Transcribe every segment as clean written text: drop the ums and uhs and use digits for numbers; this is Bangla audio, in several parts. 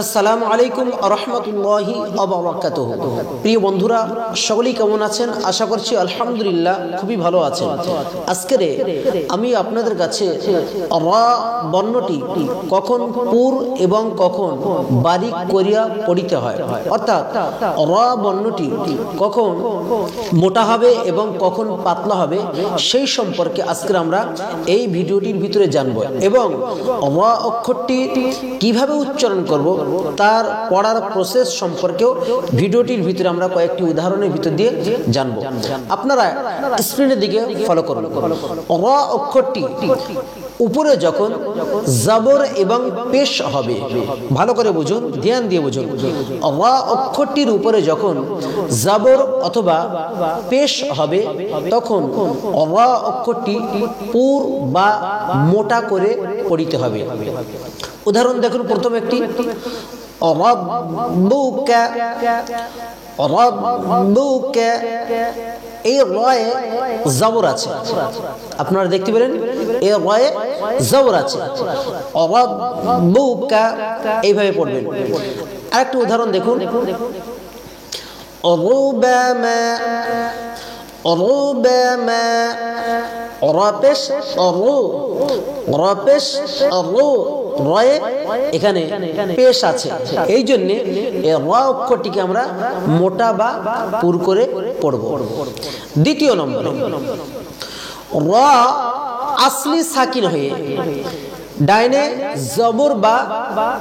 আসসালামু আলাইকুম রহমতুল্লাহি ওয়া প্রিয় বন্ধুরা সকলেই কেমন আছেন? আশা করছি আলহামদুলিল্লাহ খুবই ভালো আছেন। আজকের আমি আপনাদের কাছে রা বর্ণটি কখন পুর এবং কখন বারিক করিয়া পড়িতে হয়, অর্থাৎ রা বর্ণটি কখন মোটা হবে এবং কখন পাতলা হবে সেই সম্পর্কে আজকে আমরা এই ভিডিওটির ভিতরে জানব এবং রা অক্ষরটি কিভাবে উচ্চারণ করব তার পড়ার প্রসেস সম্পর্কেও ভিডিওটির ভিতরে আমরা কয়েকটি উদাহরণের ভিতর দিয়ে জানব। আপনারা স্ক্রিনের দিকে ফলো করুন। র অক্ষরটি উপরে যখন জবর এবং পেশ হবে, ভালো করে বুঝুন, ধ্যান দিয়ে বুঝুন। র অক্ষরটির উপরে যখন জবর অথবা পেশ হবে তখন র অক্ষরটি পুর বা মোটা করে পড়িতে হবে। উদাহরণ দেখুন, প্রথম একটি রব্বুকা, রব্বুকা, এই রয়ে জবর আছে, আপনারা দেখতে পেলেন এই রয়ে জবর আছে। রব্বুকা এইভাবে পড়বেন। আরেকটা উদাহরণ দেখুন, রুবামা, রুবামা, রপেশ রু, রপেশ রু, রয়ে এখানে পেশ আছে, এই জন্য র অক্ষরটিকে আমরা মোটা বা পুর করে পড়ব। দ্বিতীয় নম্বরে র আসলি সাকিন হয়ে ডাইনে জবর বা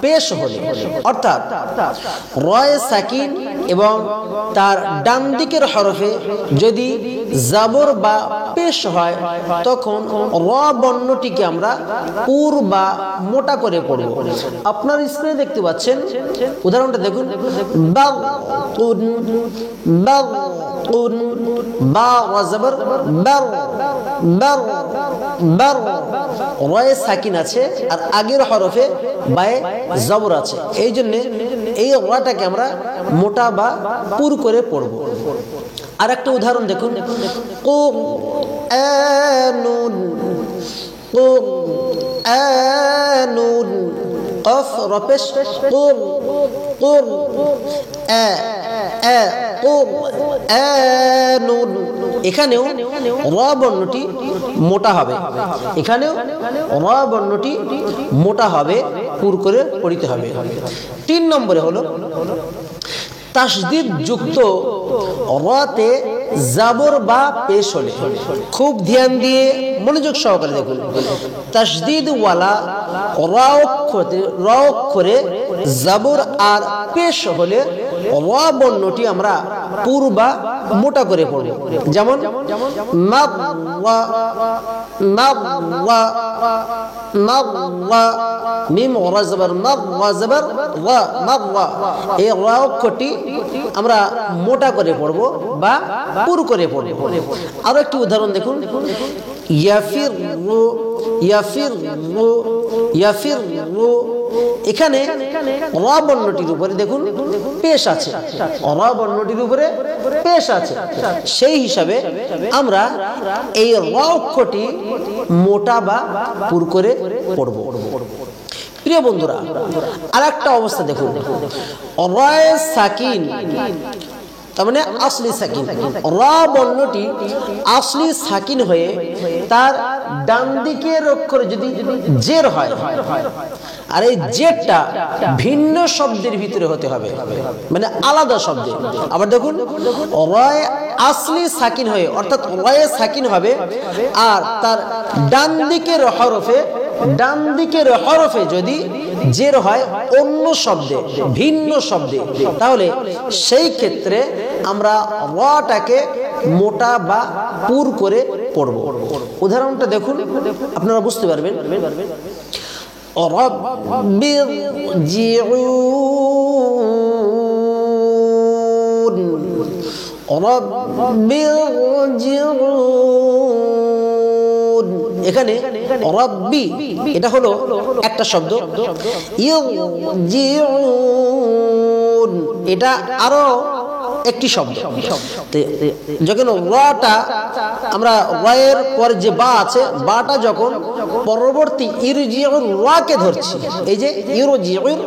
পেশ হলে, অর্থাৎ রয়ে সাকিন এবং তার ডান দিকের হরফে যদি জবর বা পেশ হয় তখন র বর্ণটিকে আমরা পুর বা মোটা করে পড়ব। আপনার স্ক্রিনে দেখতে পাচ্ছেন, উদাহরণটা দেখুন, বাগুন, বাগুন, বা জবর বার, বার, বার, রয়ে সাকিন আছে আর আগের হরফে বায়ে জবর আছে, এই জন্য এই রাটাকে আমরা মোটা বা পুর করে পড়ব। আর একটা উদাহরণ দেখুন, কুরআনুন, কুরআনুন, কফ রপেশ কুর, কুর, আ, আ, কুরআনুন, এখানেও র বর্ণটি মোটা হবে, এখানেও র বর্ণটি মোটা হবে, পুর করে পড়িতে হবে। 3 নম্বরে হলো তাসদীদ যুক্ত রতে জাবর বা পেশ হলে, খুব ধ্যান দিয়ে মনোযোগ সহকারে দেখুন। তাসদীদ ওয়ালা র অক্ষরে জাবর আর পেশ হলে র বর্ণটি আমরা পুর বা মোটা করে পড়ব। যেমন মাওয়া, মাওয়া, মাওয়া, মিম রা জবর মাওয়া জবর ওয়া, মাওয়া, এই র অক্ষরটি আমরা মোটা করে পড়ব বা পুর করে পড়ব। আরো একটি উদাহরণ দেখুন, ইয়াফিরু, ইয়াফিরু, ইয়াফিরু, এখানে র বর্ণটির উপরে দেখুন পেশ আছে, র বর্ণটির উপরে পেশ আছে, সেই হিসাবে আমরা এই র অক্ষরটি মোটা বা পুর করে পড়ব। প্রিয় বন্ধুরা, আর একটা অবস্থা দেখুন, রয়ে সাকিন তার মানে আসলি সাকিন, র বর্ণটি আসলি সাকিন হয়ে তার ডান দিকের অক্ষরে যদি জের হয়, আর এই জেরটা ভিন্ন শব্দের ভিতরে হতে হবে, মানে আলাদা শব্দে। আবার দেখুন, রয়ে আসলি সাকিন হয়ে, অর্থাৎ রয়ে সাকিন হবে আর তার ডান দিকের হরফে, ডান দিকের হরফে যদি জের হয় অন্য শব্দে, ভিন্ন শব্দে, তাহলে সেই ক্ষেত্রে আমরা রটাকে মোটা বা পুর করে পড়ব। উদাহরণটা দেখুন, আপনারা বুঝতে পারবেন। রব্বিরজিউন, রব্বিরজিউন, এখানে রব্বি এটা হলো একটা শব্দ, ইরজিউন এটা আরো একটি শব্দ। যখন রাটা আমরা রায়ের পরে যে বা আছে, বাটা যখন পরবর্তী ইরজিউর রাকে ধরছি, এই যে ইরজিউর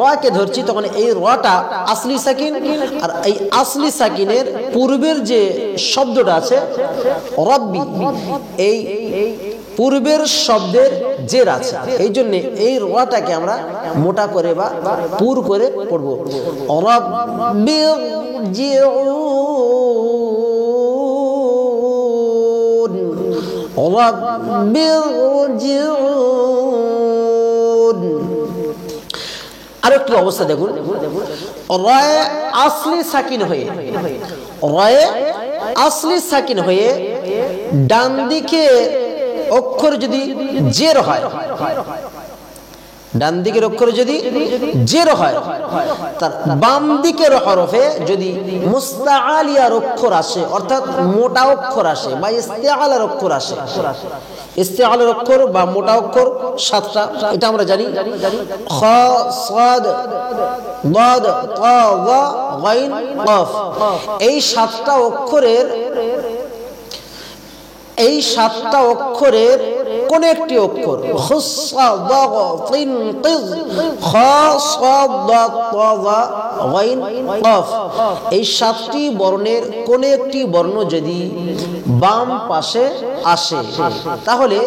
রাকে ধরছি, তখন এই রাটা আসলি সাকিন। আর এই আসলি সাকিনের পূর্বের যে শব্দটা আছে রব্বি, এই পূর্বের শব্দের জের আছে, এই জন্য এই রাটাকে আমরা মোটা করে বা পুর করে পড়ব। আরেকটি অবস্থা দেখুন, রায়ে আসলি সাকিন হয়ে, রায়ে আসলি সাকিন হয়ে ডান দিকে অক্ষর যদি জের হয়, ডান দিকের অক্ষর যদি জের হয়, তার বাম দিকের হরফে যদি মুস্তাআলিয়ার অক্ষর আসে, অর্থাৎ মোটা অক্ষর আসে বা ইস্তেআলার অক্ষর আসে। ইস্তেআলার অক্ষর বা মোটা অক্ষর 7টা, এটা আমরা জানি, খ, সাদ, দাদ, তা, ওয়া, গাইন, কফ। এই 7টা অক্ষরের, এই 7টা অক্ষরের কোন একটি অক্ষর এই 7টি বর্ণের কোন একটি বর্ণ যদি বাম পাশে আসে, তাহলে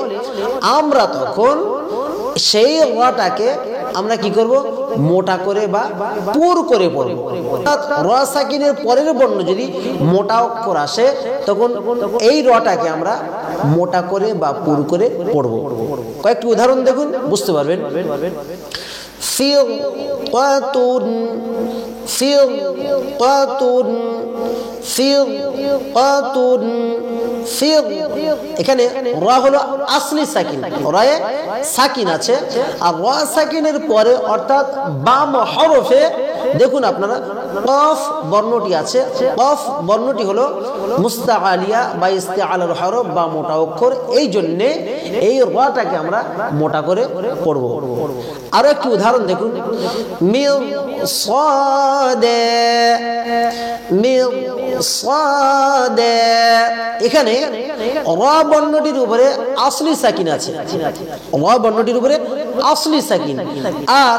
আমরা তখন সেই রাটাকে আমরা কি করব, মোটা করে বা পুর করে পড়ব। রা সাকিনের পরের বর্ণ যদি মোটা অক্ষর আসে, তখন এই রাটাকে আমরা মোটা করে বা পুর করে পড়ব। কয়েকটি উদাহরণ দেখুন, বুঝতে পারবেন। ফিরকাতুন, ফিরকাতুন, ফিরকাতুন, ফির, এখানে রা হলো আসলি সাকিন, রায়ে সাকিন আছে। আর রা সাকিনের পরে অর্থাৎ বাম হরফে দেখুন আপনারা কফ বর্ণটি আছে। কফ বর্ণটি হলো মুস্তাআলিয়া বা ইস্তেআলার হরফ বা মোটা অক্ষর, এই জন্য এই রাটাকে আমরা মোটা করে পড়ব। আরো একটি উদাহরণ দেখুন, মির সাদে, মির সাদে, এখানে রা বর্ণটির উপরে আসলি সাকিন আছে, রা বর্ণটির উপরে আসলি সাকিন। আর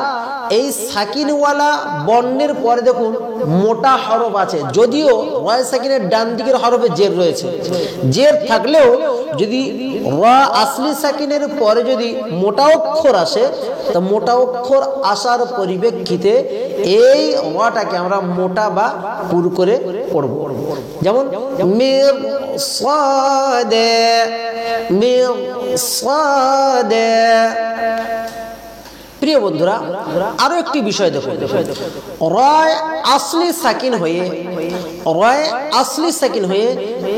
এই সাকিনওয়ালা বর্ণের পরে দেখুন মোটা হরফ আছে, যদিও রা সাকিনের ডান দিকের হরফে জের রয়েছে, জের থাকলেও যদি রা আসলি সাকিনের পরে যদি মোটা অক্ষর আসে, তো মোটা অক্ষর আসার পরিপ্রেক্ষিতে এই রাটাকে আমরা মোটা বা পুর করে পড়ব। যেমন মির সাদে, মির সাদে। প্রিয় বন্ধুরা, আরো একটি বিষয় দেখুন, রায় আসলি সাকিন হয়ে, রায় আসলি সাকিন হয়ে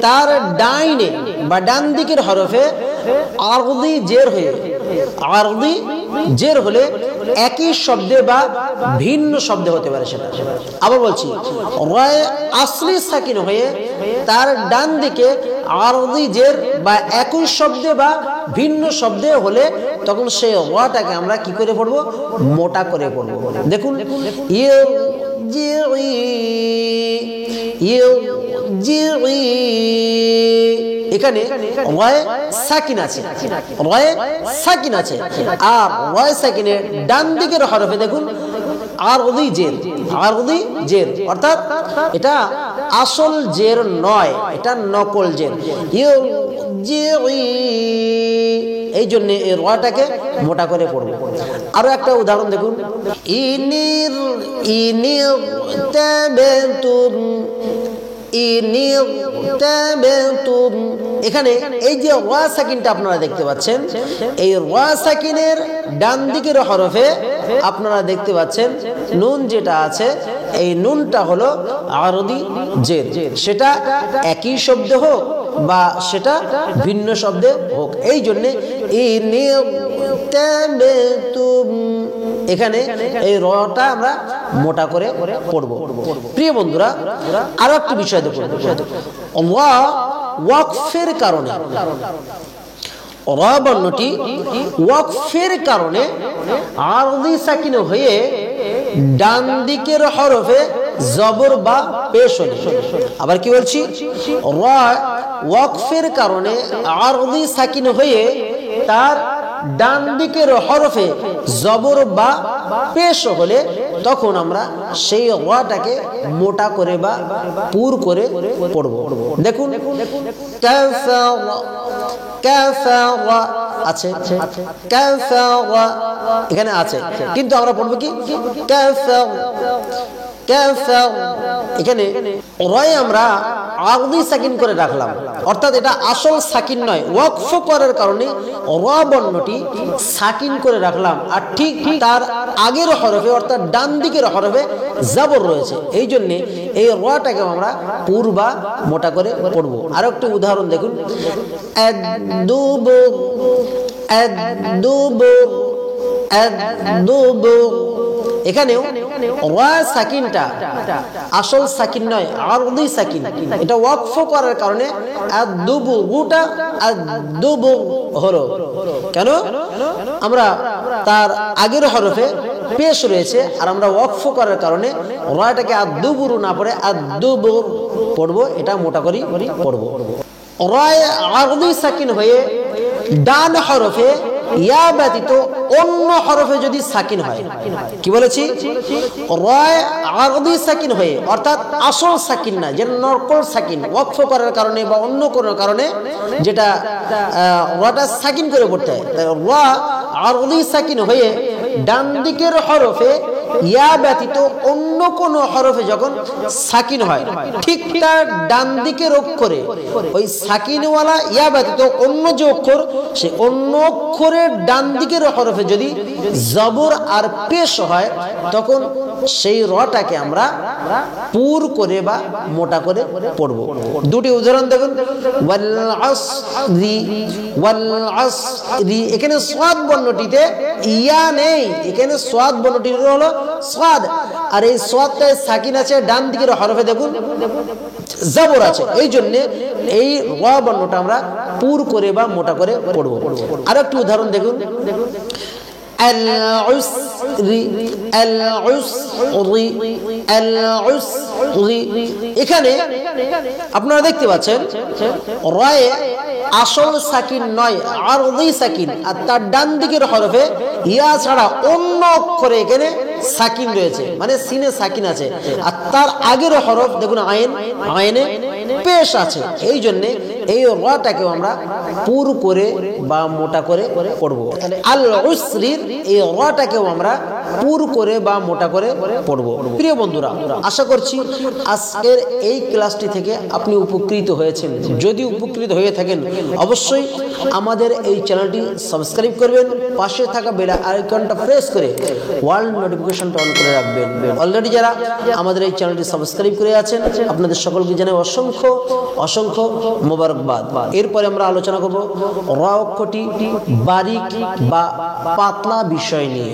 তার ডাইনে বা ডান দিকের হরফে আরদি জের হয়ে, আরদি জের হলে একই শব্দে বা ভিন্ন শব্দে হতে পারে সেটা। আবার বলছি, রায় আসলি সাকিন হয়ে তার ডান দিকে আরদি জের বা একই শব্দে বা ভিন্ন শব্দে হলে তখন সেই রাটাকে আমরা কি করে পড়ব, মোটা করে পড়ব। দেখুন, এখানে রায়ে সাকিন আছে, রায়ে সাকিন আছে। আর রায়ে সাকিনের ডান দিকের হরফে দেখুন আরদি জের, আরদি জের, অর্থাৎ এটা আসল জের নয়, এটা নকল জের। এই জন্য এই রাটাকে মোটা করে পড়ব। আরো একটা উদাহরণ দেখুন, ইনির, ইনির তাবাতুম, ইনির তাবাতুম। এখানে এই যে রা সাকিনটা আপনারা দেখতে পাচ্ছেন, এই রা সাকিনের ডান দিকের হরফে আপনারা দেখতে পাচ্ছেন নুন যেটা আছে, এই নুনটা হলো আরদি জের, সেটা একই শব্দ হোক বা সেটা ভিন্ন শব্দে হোক। এই জন্য এখানে এই রটা আমরা মোটা করে পড়ব। প্রিয় বন্ধুরা, আরো একটি বিষয় দেখুন, ওয়াকফের কারণে, রা বর্ণটি ওয়াকফের কারণে আরদি সাকিন হয়ে ডান দিকের হরফে জবর বা পেশ হলে। আবার কি বলছি, রা ওয়াকফের কারণে আরদি সাকিন হয়ে তার ডান দিকের হরফে জবর বা পেশ হলে তখন আমরা সেই রাটাকে মোটা করে বা পুর করে পড়ব। দেখুন কাফারা, কাফারা আছে, কাফারা এখানে আছে, কিন্তু আমরা পড়ব কি কাফারা, কাফারা। এখানে রায় আমরা আরদি সাকিন করে রাখলাম, অর্থাৎ এটা আসল সাকিন নয়, ওয়াকফ করার কারণে রা বর্ণটি সাকিন করে রাখলাম, আর ঠিক তার আগের হরফে অর্থাৎ ডান দিকের হরফে জবর রয়েছে। এই জন্য এই রাটাকে আমরা পুর বা মোটা করে পড়ব। আরো একটি উদাহরণ দেখুন, আদ-দুবুর, আদ-দুবুর, আদ-দুবুর। এখানেও রা সাকিনটা আসল সাকিন নয়, আরদি সাকিন। এটা ওয়াকফ করার কারণে আদ-দুবুরটা আদ-দুবুর হলো। কেন? আমরা তার আগের হরফে পেশ রয়েছে, আর আমরা ওয়াকফ করার কারণে রাটাকে আদ-দুবুর না পড়ে আদ-দুবুর পড়বো, এটা মোটা করি পড়বো। রায় আরদি সাকিন হয়ে ডান হরফে ইয়া ব্যতীত অন্য হরফে যদি সাকিন হয়, কি বলেছি, রায় আরদি সাকিন হয়ে অর্থাৎ আসল সাকিন না, যেটা নকল সাকিন, ওয়াকফ করার কারণে বা অন্য কোনো কারণে যেটা রাটা সাকিন করে পড়তে হয়, রা আরদি সাকিন হয়ে ডান দিকের হরফে ইয়া ব্যতীত অন্য কোন হরফে যখন সাকিন হয়, ঠিক তার ডান দিকের অক্ষরে ওই সাকিনওয়ালা ইয়া ব্যতীত অন্য যে অক্ষর, সে অন্য অক্ষরের ডান দিকের হরফে যদি জবর আর পেশ হয়, তখন সেই রটাকে আমরা পুর করে বা মোটা করে পড়ব। দুটি উদাহরণ দেখুন, ওয়াল আসরি, ওয়াল আসরি। এখানে সাদ বর্ণটিতে ইয়া নেই, এখানে সাদ বর্ণটি হলো সাদ, আর এই সাদটায় সাকিন আছে, ডান দিকের হরফে দেখুন জবর আছে। এই জন্য এই রা বর্ণটা আমরা পুর করে বা মোটা করে পড়ব। আর একটু উদাহরণ দেখুন, আল-উসরি, আল-উসরি, আল-উসরি। এখানে আপনারা দেখতে পাচ্ছেন রায়ে আসল সাকিন নয়, আরদি সাকিন, আর তার ডান দিকের হরফে ইয়া ছাড়া অন্য অক্ষরে এখানে সাকিন রয়েছে, মানে সিনে সাকিন আছে, আর তার আগের হরফ দেখুন আইন, আইনে পেশ আছে। এই জন্য এই রাটাকে আমরা পুর করে বা মোটা করে পড়ব। আল উসরির এই রাটাকেও আমরা পুর করে বা মোটা করে পড়ব। প্রিয় বন্ধুরা, আশা করছি আজকের এই ক্লাসটি থেকে আপনি উপকৃত হয়েছেন। যদি উপকৃত হয়ে থাকেন অবশ্যই আমাদের এই চ্যানেলটি সাবস্ক্রাইব করবেন, পাশে থাকা বেল আইকনটা প্রেস করে ওয়াল নোটিফিকেশনটা অন করে রাখবেন। অলরেডি যারা আমাদের এই চ্যানেলটি সাবস্ক্রাইব করে আছেন, আপনাদের সকলকে জানাই অসংখ্য অসংখ্য মোবারকবাদ। এরপরে আমরা আলোচনা করব রা অক্ষরটি বারিক বা পাতলা বিষয় নিয়ে।